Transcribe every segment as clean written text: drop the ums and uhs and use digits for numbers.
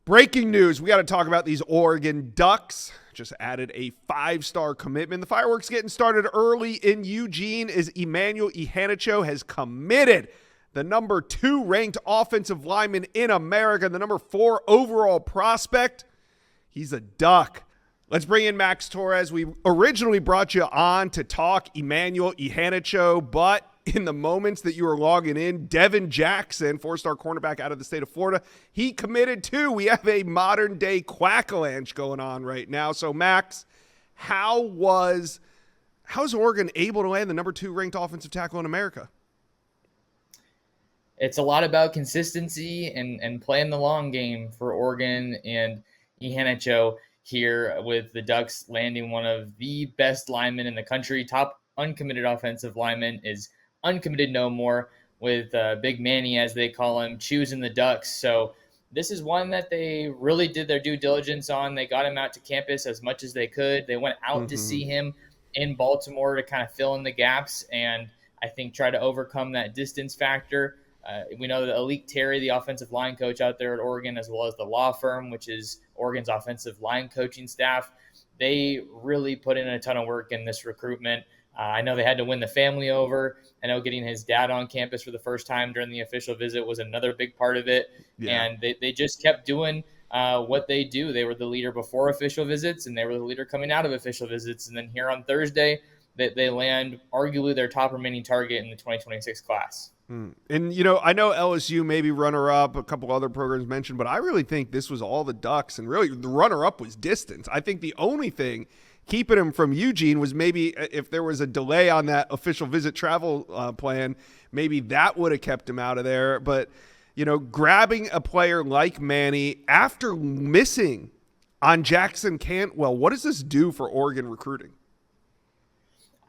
Breaking news. We got to talk about these Oregon Ducks. Just added a 5-star commitment. The fireworks getting started early in Eugene as Emmanuel Ihanicho has committed. The number 2 ranked offensive lineman in America, the number 4 overall prospect. He's a Duck. Let's bring in Max Torres. We originally brought you on to talk Emmanuel Ihanicho, but in the moments that you were logging in, Devin Jackson, 4-star cornerback out of the state of Florida, he committed too. We have a modern-day quackalanche going on right now. So, Max, how's Oregon able to land the number 2 ranked offensive tackle in America? It's a lot about consistency and playing the long game for Oregon, and Ihanicho here with the Ducks landing one of the best linemen in the country. Top uncommitted offensive lineman is uncommitted no more, with Big Manny, as they call him, choosing the Ducks. So this is one that they really did their due diligence on. They got him out to campus as much as they could. They went out to see him in Baltimore to kind of fill in the gaps and I think try to overcome that distance factor. We know that Alik Terry, the offensive line coach out there at Oregon, as well as the law firm, which is Oregon's offensive line coaching staff, they really put in a ton of work in this recruitment. I know they had to win the family over. I know getting his dad on campus for the first time during the official visit was another big part of it. Yeah. And they just kept doing what they do. They were the leader before official visits, and they were the leader coming out of official visits. And then here on Thursday, they land arguably their top remaining target in the 2026 class. And, I know LSU maybe runner-up, a couple other programs mentioned, but I really think this was all the Ducks, and really the runner-up was distance. I think the only thing keeping him from Eugene was maybe if there was a delay on that official visit travel plan, maybe that would have kept him out of there. But, grabbing a player like Manny after missing on Jackson Cantwell, what does this do for Oregon recruiting?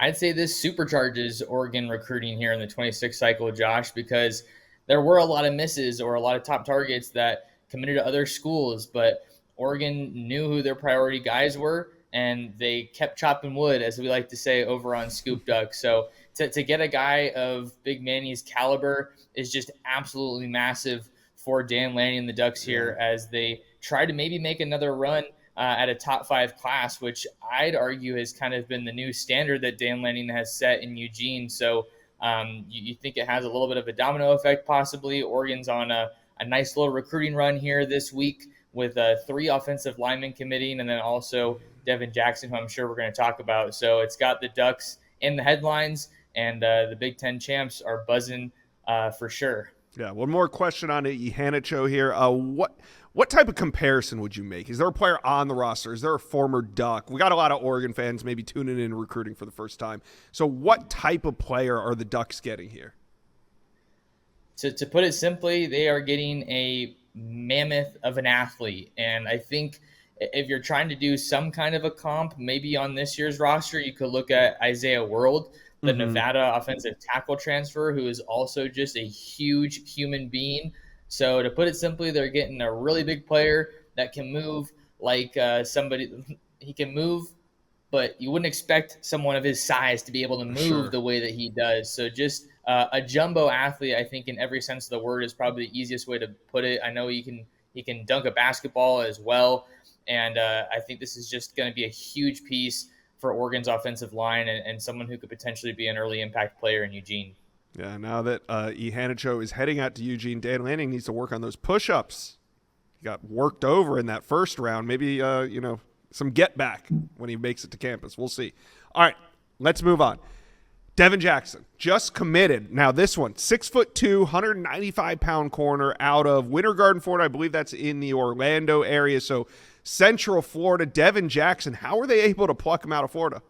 I'd say this supercharges Oregon recruiting here in the 26 cycle, Josh, because there were a lot of misses or a lot of top targets that committed to other schools, but Oregon knew who their priority guys were, and they kept chopping wood, as we like to say, over on Scoop Duck. So to get a guy of Big Manny's caliber is just absolutely massive for Dan Lanning and the Ducks here as they try to maybe make another run at a top 5 class, which I'd argue has kind of been the new standard that Dan Lanning has set in Eugene. So you think it has a little bit of a domino effect possibly. Oregon's on a nice little recruiting run here this week with 3 offensive linemen committing, and then also Devin Jackson, who I'm sure we're going to talk about. So it's got the Ducks in the headlines, and the Big Ten champs are buzzing for sure. Yeah, one more question on Ihanicho here. What type of comparison would you make? Is there a player on the roster? Is there a former Duck? We got a lot of Oregon fans maybe tuning in and recruiting for the first time. So what type of player are the Ducks getting here? To put it simply, they are getting a mammoth of an athlete. And I think if you're trying to do some kind of a comp, maybe on this year's roster, you could look at Isaiah World, the Nevada offensive tackle transfer, who is also just a huge human being. So to put it simply, they're getting a really big player that can move like somebody. He can move, but you wouldn't expect someone of his size to be able to move the way that he does. So just a jumbo athlete, I think, in every sense of the word, is probably the easiest way to put it. I know he can dunk a basketball as well, and I think this is just going to be a huge piece for Oregon's offensive line and someone who could potentially be an early impact player in Eugene. Yeah, now that Ihanicho is heading out to Eugene, Dan Lanning needs to work on those push-ups. He got worked over in that first round. Maybe, some get back when he makes it to campus. We'll see. All right, let's move on. Devin Jackson just committed. Now this one, 6'2", 195-pound corner out of Winter Garden, Florida. I believe that's in the Orlando area. So Central Florida. Devin Jackson, how are they able to pluck him out of Florida?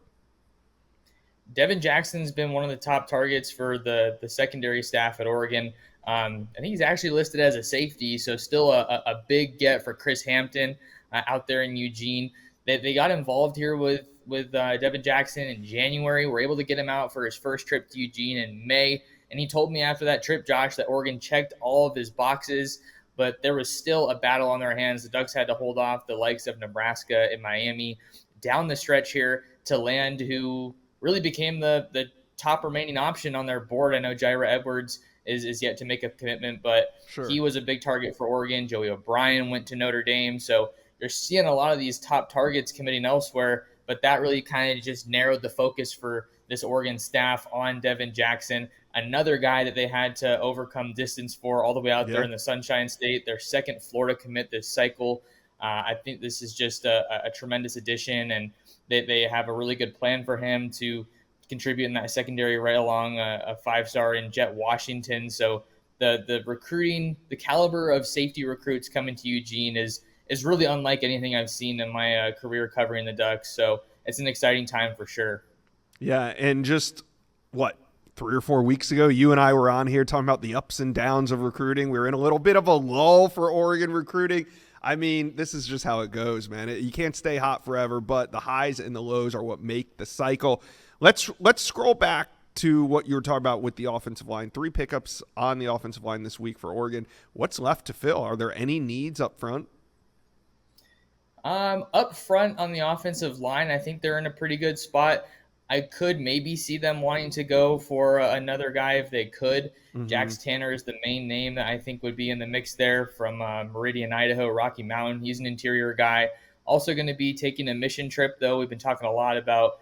Devin Jackson's been one of the top targets for the secondary staff at Oregon. I think he's actually listed as a safety, so still a big get for Chris Hampton out there in Eugene. They got involved here with Devin Jackson in January. We're able to get him out for his first trip to Eugene in May, and he told me after that trip, Josh, that Oregon checked all of his boxes, but there was still a battle on their hands. The Ducks had to hold off the likes of Nebraska and Miami down the stretch here to land who really became the top remaining option on their board. I know Jaira Edwards is yet to make a commitment, but Sure. he was a big target for Oregon. Joey O'Brien went to Notre Dame. So you're seeing a lot of these top targets committing elsewhere, but that really kind of just narrowed the focus for this Oregon staff on Devin Jackson, another guy that they had to overcome distance for all the way out there in the Sunshine State, their second Florida commit this cycle. I think this is just a tremendous addition, and they have a really good plan for him to contribute in that secondary right along a five-star in Jet Washington. So the recruiting, the caliber of safety recruits coming to Eugene is really unlike anything I've seen in my career covering the Ducks. So it's an exciting time for sure. Yeah, and just, 3 or 4 weeks ago, you and I were on here talking about the ups and downs of recruiting. We were in a little bit of a lull for Oregon recruiting. I mean, this is just how it goes, man. You can't stay hot forever, but the highs and the lows are what make the cycle. Let's scroll back to what you were talking about with the offensive line. 3 pickups on the offensive line this week for Oregon. What's left to fill? Are there any needs up front? Up front on the offensive line, I think they're in a pretty good spot. I could maybe see them wanting to go for another guy if they could. Jax Tanner is the main name that I think would be in the mix there from Meridian, Idaho, Rocky Mountain. He's an interior guy. Also going to be taking a mission trip, though. We've been talking a lot about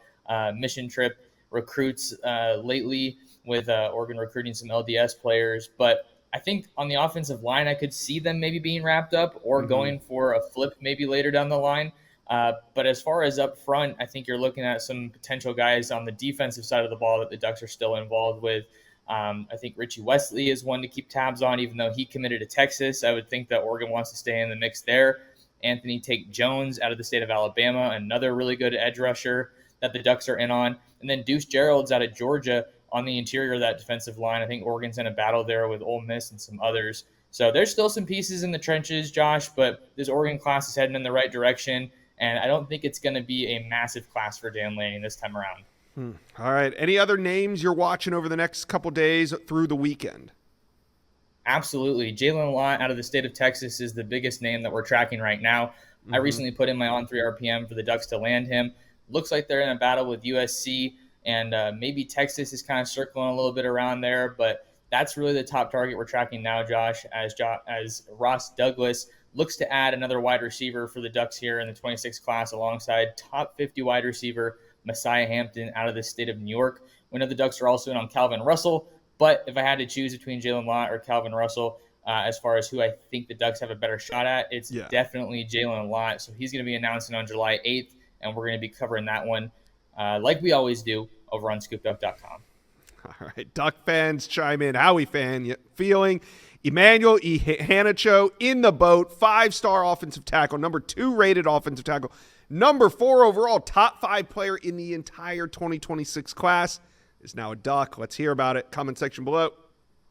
mission trip recruits lately with Oregon recruiting some LDS players. But I think on the offensive line, I could see them maybe being wrapped up or going for a flip maybe later down the line. But as far as up front, I think you're looking at some potential guys on the defensive side of the ball that the Ducks are still involved with. I think Richie Wesley is one to keep tabs on, even though he committed to Texas. I would think that Oregon wants to stay in the mix there. Anthony Tate Jones out of the state of Alabama, another really good edge rusher that the Ducks are in on. And then Deuce Gerald's out of Georgia on the interior of that defensive line. I think Oregon's in a battle there with Ole Miss and some others. So there's still some pieces in the trenches, Josh, but this Oregon class is heading in the right direction. And I don't think it's going to be a massive class for Dan Lanning this time around. All right. Any other names you're watching over the next couple days through the weekend? Absolutely. Jalen Lott out of the state of Texas is the biggest name that we're tracking right now. I recently put in my on-3 RPM for the Ducks to land him. Looks like they're in a battle with USC, and maybe Texas is kind of circling a little bit around there, but that's really the top target we're tracking now, Josh, as Ross Douglas looks to add another wide receiver for the Ducks here in the 26 class alongside top 50 wide receiver Messiah Hampton out of the state of New York. We know the Ducks are also in on Calvin Russell, but if I had to choose between Jalen Lott or Calvin Russell, as far as who I think the Ducks have a better shot at, it's definitely Jalen Lott. So he's going to be announcing on July 8th, and we're going to be covering that one like we always do over on scoopduck.com. All right, Duck fans chime in. Howie fan feeling. Emmanuel Ihanacho in the boat, 5-star offensive tackle, number 2 rated offensive tackle, number 4 overall, top 5 player in the entire 2026 class, is now a Duck. Let's hear about it. Comment section below.